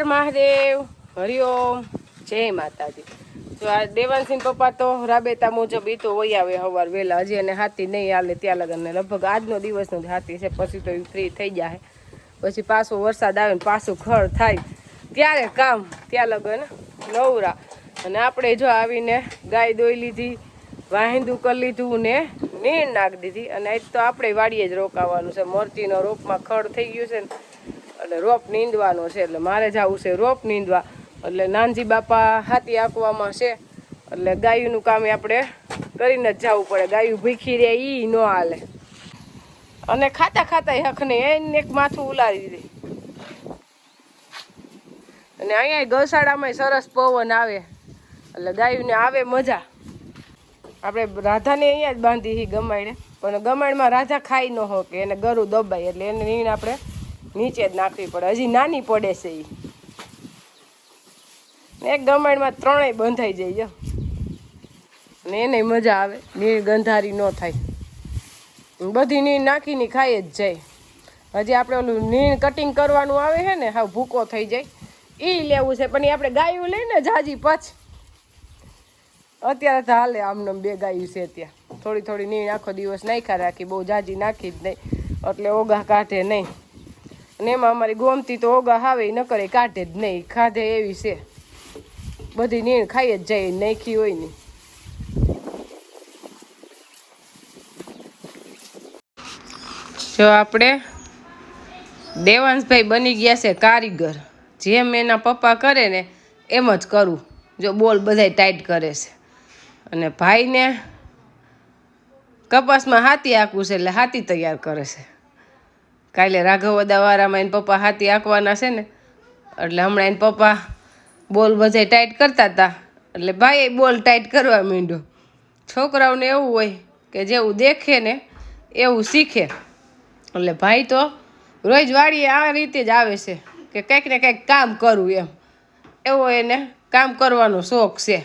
મહાદેવ હરિઓમ જય માતાજી। જો આ દેવાંશીન પપ્પા તો રાબેતા મુજબ ઈ તો વહી આવે સવાર વહેલા, હજી એને હાથી નહીં હાલે ત્યાં લગન ને લગભગ આજનો દિવસનો જ હાથી છે, પછી તો એ ફ્રી થઈ જાય, પછી પાછો વરસાદ આવે ને પાછું ખડ થાય ત્યારે કામ ત્યાં લગન નવરા। અને આપણે જો આવીને ગાય દોઈ લીધી, વાહિંદુ કરી લીધું ને નીણ નાખી દીધી, અને આજ તો આપણે વાડીએ જ રોકાવાનું છે। મરચીનો રોપમાં ખડ થઈ ગયું છે ને એટલે રોપ નીંદવાનો છે, એટલે મારે જવું છે રોપ નીંદવા। એટલે નાનજી બાપા હાથી આંકવામાં છે એટલે ગાયુંનું કામ આપણે કરીને જ જવું પડે, ગાયું ભીખી રહે એ ન હાલે। અને ખાતા ખાતા હક નહીં એને એક માથું ઉલારી દીધી। અને અહીંયા ગૌશાળામાં સરસ પવન આવે એટલે ગાયુંને આવે મજા। આપણે રાધાને અહીંયા જ બાંધી ગમાડે, પણ ગમાડમાં રાધા ખાઈ ન હોકે, એને ગરું દબાય એટલે એને નીણ આપણે નીચે જ નાખવી પડે, હજી નાની પડે છે એ। એક ગમાડમાં ત્રણેય બંધાઈ જાય અને એને મજા આવે, નીણ ગંધારી ન થાય, બધી નીણ નાખીને ખાઈ જ જાય। હજી આપણે ઓલું નીણ કટિંગ કરવાનું આવે છે ને, હાવ ભૂકો થઈ જાય એ લેવું છે, પણ એ આપણે ગાયું લઈને જાજી પછી અત્યારે તો હાલે આમને બે ગાયું છે ત્યાં, થોડી થોડી નીણ આખો દિવસ નાખ્યા રાખી, બહુ જાજી નાખી જ નહીં એટલે ઓગા કાઢે નહીં। અને એમાં અમારી ગોમતી તો ઓગા આવે ન કરે, કાઢે જ નહીં, ખાધે એવી છે, બધી નીણ ખાઈ જ જાય નાખી હોય નહીં। જો આપણે દેવાંશભાઈ બની ગયા છે કારીગર, જેમ એના પપ્પા કરે ને એમ જ કરું। જો બોલ બધાય ટાઈટ કરે છે, અને ભાઈને કપાસમાં હાથી આંકવું છે એટલે હાથી તૈયાર કરે છે। કાલે રાઘવદાવાળામાં એને પપ્પા હાથી આંકવાના છે ને, એટલે હમણાં એને પપ્પા બોલ બધાય ટાઈટ કરતા હતા એટલે ભાઈ બોલ ટાઈટ કરવા માંડ્યો। છોકરાઓને એવું હોય કે જેવું દેખે ને એવું શીખે, એટલે ભાઈ તો રોજ વાડીએ આ રીતે જ આવે છે કે કંઈક ને કંઈક કામ કરવું એમ, એવો એને કામ કરવાનો શોખ છે।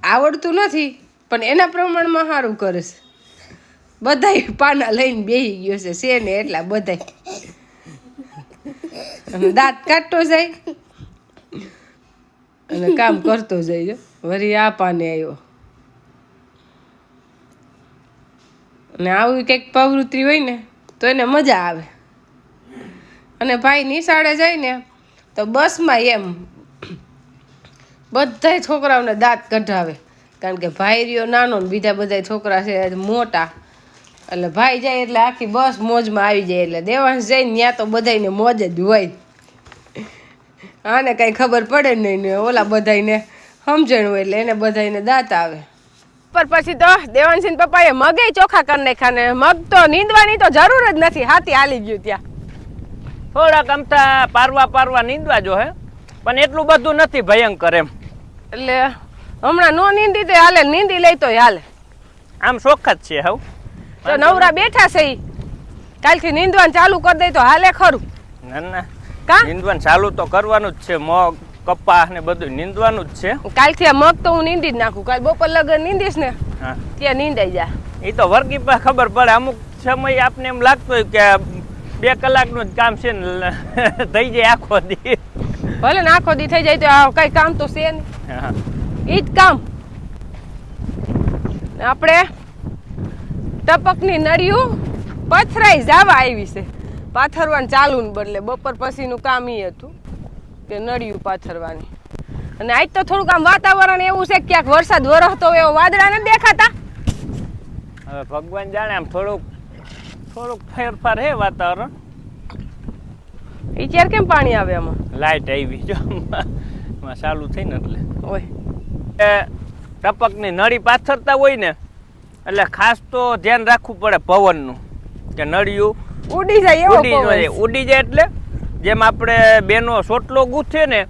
આવડતું નથી પણ એના પ્રમાણમાં સારું કરે છે, બધાય પાના લઈને બેસી ગયો છે ને એટલા બધાય, અને દાંત કાઢતો જાય અને કામ કરતો જાય। વળી આ પાને આવ્યો, અને આવી કંઈક પ્રવૃત્તિ હોય ને તો એને મજા આવે। અને ભાઈ નિશાળે જાય ને તો બસમાં એમ બધાય છોકરાઓને દાંત કઢાવે, કારણ કે ભાઈ રહ્યો નાનો ને બીજા બધા છોકરા છે મોટા, એટલે ભાઈ જાય એટલે આખી બસ મોજમાં આવી જાય। એટલે દેવાંશ જાય ને ત્યાં તો બધાને મોજ જ હોય, આને કાંઈ ખબર પડે નહીં ને ઓલા બધાને સમજણ હોય એટલે એને બધાને દાંત આવે। પર પછી તો દેવાંશીન પપ્પાએ મગે ચોખા કરી નાખ્યા ને મગ તો નીંદવાની તો જરૂર જ નથી, હાથી હાલી ગયું ત્યાં। થોડાક અમથા પારવા નીંદવા જો હે, પણ એટલું બધું નથી ભયંકર એમ, એટલે હમણાં નો નીંદી તો હાલે, નીંદી લઈ તો હાલે, આમ શોખ જ છે। હવ તો નવરા બેઠા છે ઈ કાલથી નીંદવાનું ચાલુ કરી દે તો હાલે ખરું? ના કા નીંદવાનું ચાલુ તો કરવાનું જ છે, મગ કપા ને બધું નીંદવાનું જ છે। કાલથી આ મગ તો હું નીંદી જ નાખું, કાલ બપોર લગન નીંદીશ ને હા ત્યાં નીંદાઈ જાય। એ તો વર્ગી પર ખબર પડે, અમુક સમય આપને એમ લાગતું હોય કે 2 કલાકનું જ કામ છે ને થઈ જાય આખો દી, ભલે ને આખો દી થઈ જાય તો આ કઈ કામ તો છે નહીં, ઈ જ કામ। આપણે ટપકની નળિયું પથરાઈ જવા આવી છે, પાથરવાનું ચાલુ ને બદલે બપોર પછીનું કામ ઈ હતું કે નળિયું પાથરવાની। અને આજ તો થોડુંક આમ વાતાવરણ એવું છે ક્યાંક વરસાદ વરસતો એવો વાદળા નથી દેખાતા, હવે ભગવાન જાણે આમ થોડુંક ફેરફાર હે વાતાવરણ। ઈ ચાર કેમ પાણી આવે આમાં? લાઈટ આવી જો ચાલુ થઈ ને એટલે ઓય ટપકની નળી પાથરતા હોય ને એટલે ખાસ તો ધ્યાન રાખવું પડે પવનનું, કે નળિયું ઉડી જાય એવો ઉડી જાય એટલે જેમ આપણે બેનો સોટલો ગૂંથે ને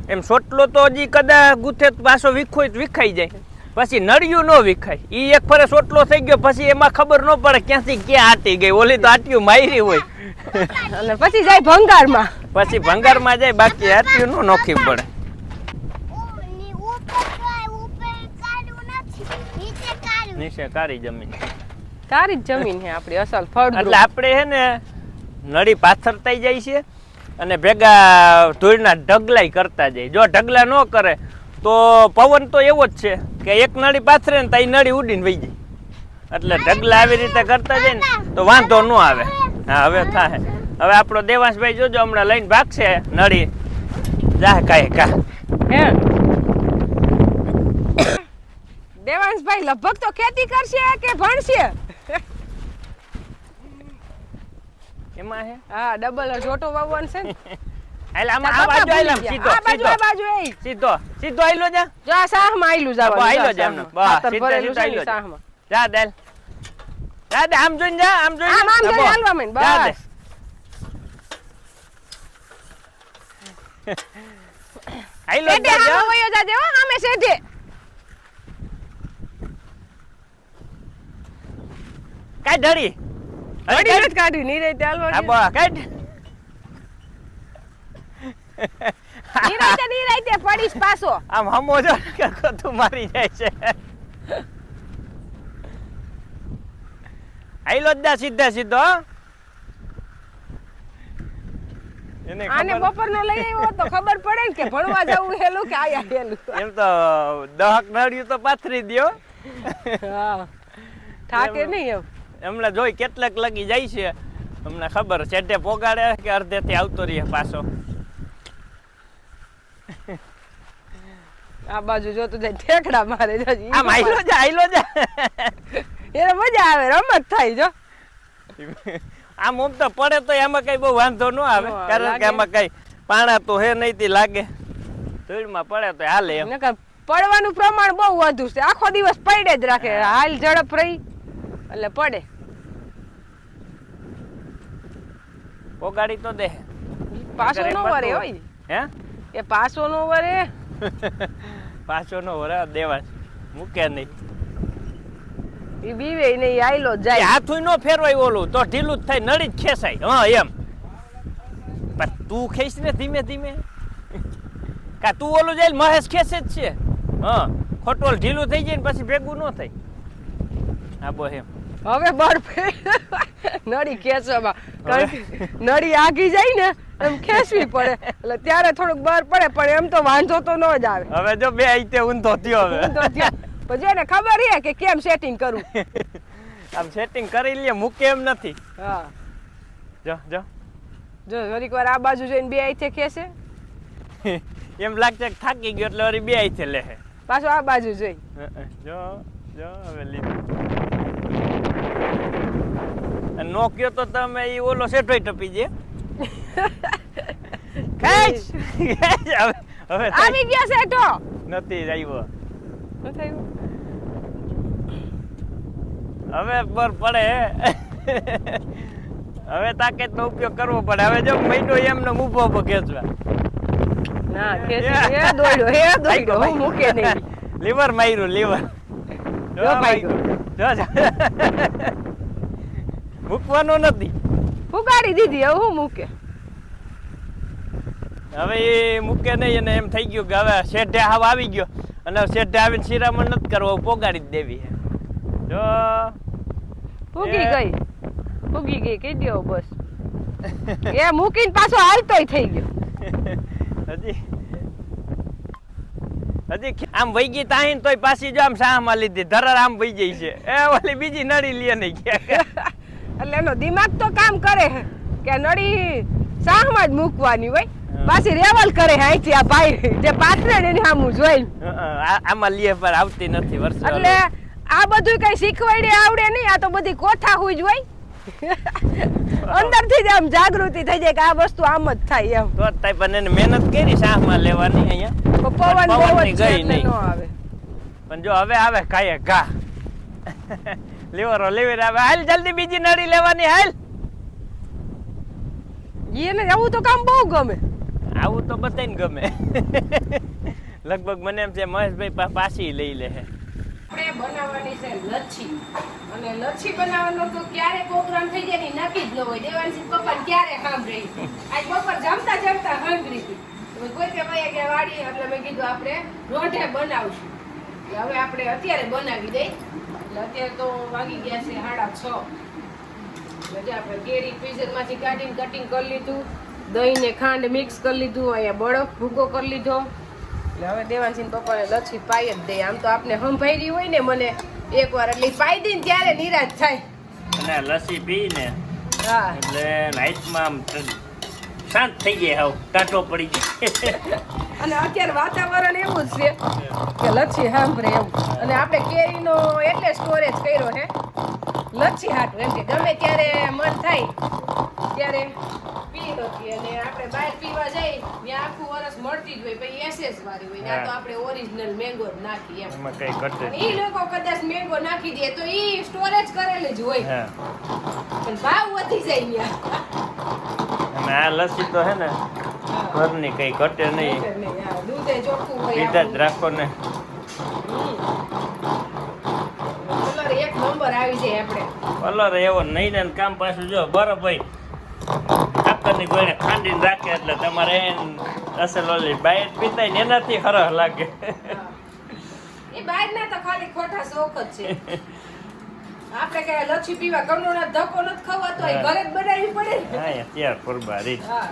એમ સોટલો તો હજી કદાચ ગૂંથે પાછો વિખાઈ જાય, પછી નળિયું ન વિખાય। એ એક ફરે સોટલો થઈ ગયો પછી એમાં ખબર ન પડે ક્યાંથી ક્યાં આટી ગઈ, ઓલી તો આટીયું મારી હોય અને પછી જાય ભંગારમાં, પછી ભંગારમાં જાય, બાકી આટીયું ન નોખી પડે। નીચે કાળી જમીન જ જમીન હે આપણી અસલ ફળ, એટલે આપણે હે ને નળી પાથરતાઈ જાય છે અને ભેગા ધૂળના ઢગલાય કરતા જાય. જો ઢગલા ન કરે તો પવન તો એવો જ છે કે એક નળી પાથરે ને તો એ નળી ઉડીને વહી જાય. એટલે ઢગલા આવી રીતે કરતા જાય ને તો વાંધો ન આવે. હા હવે થાય. હવે આપણો દેવાંશભાઈ જોજો હમણાં લઈને ભાગશે નળી જા કાંઈ કા. હે દેવાંશભાઈ લગભગ તો ખેતી કરશે કે ભણશે? એમાં હે હા ડબલ જોટો વાવવાનું છે ને. હાલ આમાં આ બાજુ આઈલો સીધો આ બાજુ એ સીધો સીધો આઈલો જા. જો આ સાહમાં આઈલું જાવ આઈલો જા એમને. બસ સીધો આઈલો સાહમાં. જા દેલ. જા દે આમ જોઈને જા આમ જોઈને. આમ જોઈને હાલવા માંડ બસ. આઈલો સેઠે હાલો વયો જાજે હો આમે સેઠે. કાઈ ઢળી અડી નથી કાઢી નીરે હાલવા. હા બા કાઈ નીરાઈતે પડીશ પાછો. આમ હમો જો કે તું મારી જાય છે. આઈલો જ સીધા સીધો. એને આને બપોરનો લઈ આવ્યો તો ખબર પડે ને કે ભણવા જવું હેલું કે આયા હેલું. એમ તો દહક નળિયું તો પાથરી દ્યો. હા થાકે નહીં એમ. હમણાં જોઈ કેટલાક લગી જાય છે હમણાં ખબર છેટે પોગાડે કે અડધેથી આવતો રહીએ પાછો. આ બાજુ જોતો જાય ઠેકડા મારે જોજી. આમ આઈલો જા એને મજા આવે રમત થાય જો. આમ ઓમ તો પડે તો એમાં કઈ બહુ વાંધો ન આવે કારણ કે આમાં કઈ પાણા તો હે નહીં થી લાગે. ધૂળમાં પડે તો હાલે એમ. પડવાનું પ્રમાણ બહુ વધુ છે. આખો દિવસ પડે જ રાખે. હાલ ઝડપ રહી એટલે પડે. પોગાડી તો દે. પાછો નો વરે હોય. હે એ પાછો નો વરે. પાછો નો વરે દેવા મૂકે નહીં. ઈ બીવે નહીં આઈલો જાય. હાથું નો ફેરવાય ઓલું તો ઢીલું જ થાય નળી જ ખેંચાય. હા એમ પણ તું ખેંચ ને ધીમે ધીમે. કા તું ઓલું જાય મહેશ ખેંચે જ છે. હા ખોટોલ ઢીલું થઈ જાય ને પછી ભેગું ન થાય. હા બો એમ હવે બરફ નળી ખેંચવામાં નળી આગી જાય ને એમ ખેંચવી પડે એટલે ત્યારે થોડુંક બર પડે પણ એમ તો વાંધો તો ન જ આવે. હવે જો બે આઈતે ઊંધો થયો હવે. પછી એને ખબર છે કે કેમ સેટિંગ કરવું. આમ સેટિંગ કરી લે મૂકે એમ નથી. હા જો જો જો ઘડીક વાર આ બાજુ જઈને બે આઈથે ખેંચે એમ લાગશે કે થાકી ગયો એટલે વળી બે આઈથે લે. પાછો આ બાજુ જોઈ જો જો હવે લીધું. નો કયો તો તમે ઈ ઓલો સેટોય ટપી જે. ખેંચ હવે આવી ગયો સેટો નથી આવ્યો. નથી હવે પર પડે. હવે તાકાત નો ઉપયોગ કરવો પડે. હવે જો મહિનો એમને ઊભો ઊભો ખેંચવા. ના ખેંચી હે દોડ્યો હું મૂકે નહીં. લીવર માર્યું લીવર. જો ભાઈ જો મૂકવાનો નથી. ઉગાડી દીધી હવે હું મૂકે. હવે એ મૂકે નહીં અને એમ થઈ ગયું કે હવે શેઢે હાવ આવી ગયો અને શેઢે આવીને શિરામણ નથી કરવો પોગાડી જ દેવી. જો ઉગી ગઈ કહી દો બસ. એ મૂકીને પાછો હાલતોય થઈ ગયો. હજી આમ વહી ગઈ તાહીન તોય પાછી જો આમ સાહમાં લીધી ધરર આમ વહી જાય છે. એ ઓલી બીજી નળી લે નહીં ગયા. એટલે એનો દિમાગ તો કામ કરે કે નળી સાહમાં જ મૂકવાની હોય. પાછી રેવલ કરે અહીંથી આ ભાઈ જે પાથરે ને એની સામું જોઈ. આમાં લીએ પર આવતી નથી વર્ષ. એટલે આ બધું કઈ શીખવાડે આવડે નહીં. આ તો બધી કોઠા હોય જ હોય. અંદરથી જ આમ જાગૃતિ થઈ જાય કે આ વસ્તુ આમ જ થાય એમ. તો થાય પણ એને મહેનત કરી સાહમાં લેવાની અહીંયા. પવન બહુ જ ગઈ એટલે નહીં ન આવે. પણ જો હવે આવે કાંઈ ઘા. લેવરો લેવર આવે. હાલ જલ્દી બીજી નળી લેવાની હાલ. એને આવું તો કામ બહુ ગમે. આવું તો બધાને ગમે. લગભગ મને એમ છે મહેશભાઈ પાછી લઈ લે. આપણે બનાવવાની છે લચ્છી અને લચ્છી બનાવવાનો તો ક્યારે પ્રોગ્રામ થઈ જાય ને નક્કી જ ન હોય. દેવાંશી પપ્પાને ક્યારે સાંભળી આજ બપોર જમતા હંગરી હતી. કોઈ કે ભાઈ કે વાડી એટલે મેં કીધું આપણે રોઢે બનાવશું. એટલે હવે આપણે અત્યારે બનાવી દઈ. એટલે અત્યારે તો વાગી ગયા છે 6:30. એટલે આપણે કેરી ફ્રીઝરમાંથી કાઢીને કટિંગ કરી લીધું. દહીં ને ખાંડ મિક્સ કરી લીધું, અહીંયા બરફ ભૂકો કરી લીધો. એટલે હવે દેવાંશીને પપ્પાને લચ્છી પાઈ જ દે. આમ તો આપને હંભાઈ હોય ને મને એકવાર એટલે પાઈ દઈને ત્યારે નિરાશ થાય. અને લસ્સી પીને હા એટલે નાઈટમાં આમ શાંત થઈ જાય, હાવ ટાટો પડી જાય. અને અત્યારે વાતાવરણ એવું જ છે કે લચ્છી સાંભળે એવું. અને આપણે કેરીનો એટલે સ્ટોરેજ કર્યો છે લચ્છી હાટું, એમ કે ગમે ત્યારે મન થાય ત્યારે પી શકીએ. અને આપણે બહાર પીવા જઈએ ત્યાં આખું વરસ મળતી જ હોય, પછી એસએસ વાળી હોય. આ તો આપણે ઓરિજિનલ મેંગો જ નાખીએ એમ. એમાં કઈ ઘટે અને ઈ લોકો કદાચ મેંગો નાખી દે તો ઈ સ્ટોરેજ કરેલી જ હોય, હા. પણ ભાવ વધી જાય અને આ લસ્સી તો હે ને ઘરની કઈ ઘટે નહીં, ત્યાં દૂધે ચોખ્ખું હોય, સીધા જ રાખો ને. કલર એક નંબર આવી જાય આપણે. કલર એવો નહીં ને કામ પાછું જો બરફ ભાઈ સાકરની ગોળીને ખાંડીને રાખે એટલે તમારે અસલ ઓલી બાઈટ પીતાય ને એનાથી સરસ લાગે. એ બહારના તો ખાલી ખોટા શોખ જ છે. આપણે કઈ લચ્છી પીવા કંડોળા ધક્કો નથી ખવાતો, એ ઘરે જ બનાવવી પડે ને. હા ત્યાર પરબારી હા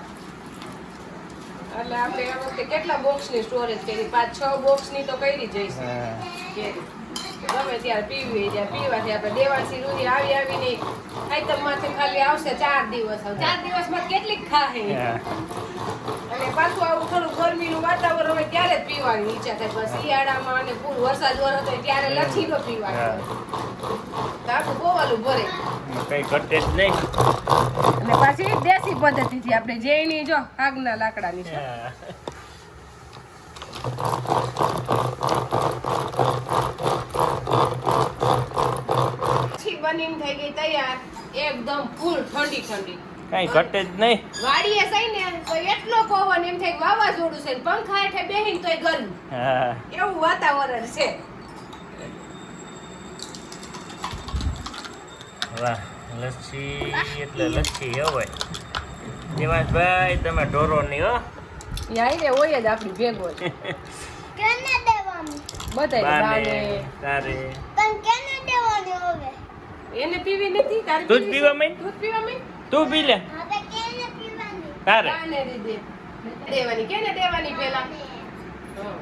એટલે આપણે આ વખતે કેટલા બોક્સની સ્ટોરેજ કરી? 5-6 બોક્સની તો કરી જઈશ કેરી. ગમે ત્યારે પીવી ત્યાં પીવાથી આપણે દેવાંશી રૂધી આવીને આઈટમમાંથી ખાલી આવશે 4 દિવસ. 4 દિવસમાં કેટલીક ખાહે. અને પાછું આવું થોડું ગરમીનું વાતાવરણ હોય ત્યારે જ પીવાની ઈચ્છા થાય. બસ શિયાળામાં અને પૂર વરસાદ વરસ હોય ત્યારે લચ્છી નો પીવાની. તો આખું ગોવાલું ભરે કઈ ઘટે જ નહીં. અને પાછી દેશી પદ્ધતિથી આપણે જેની જો આગના લાકડાની છે. લચ્છી બનીને થઈ ગઈ તૈયાર, એકદમ ફૂલ ઠંડી ઠંડી. કઈ ઘટે જ નહીં. વાડીએ જઈને તો એટલો પવન એમ થાય વાવાઝોડું છે, પંખા હેઠે બેહીને તોય ગરમી. હા એવું વાતાવરણ છે. વાહ, લસ્સી એટલે લસ્સી હોય. દેવાંશભાઈ તમે ઢોરો નહીં હો. યાર હોય જ આપણી ભેગો જ. કેને દેવાની? બધાય બાને બાને તારે પણ કેને દેવાની હવે? એને પીવી નથી તારે તું જ પીવા માંડ. દૂધ પીવા માંડ. તું પી લે હવે કેને પીવાની? તારે. બાને દે દેવાની. કેને દેવાની પેલા? હા.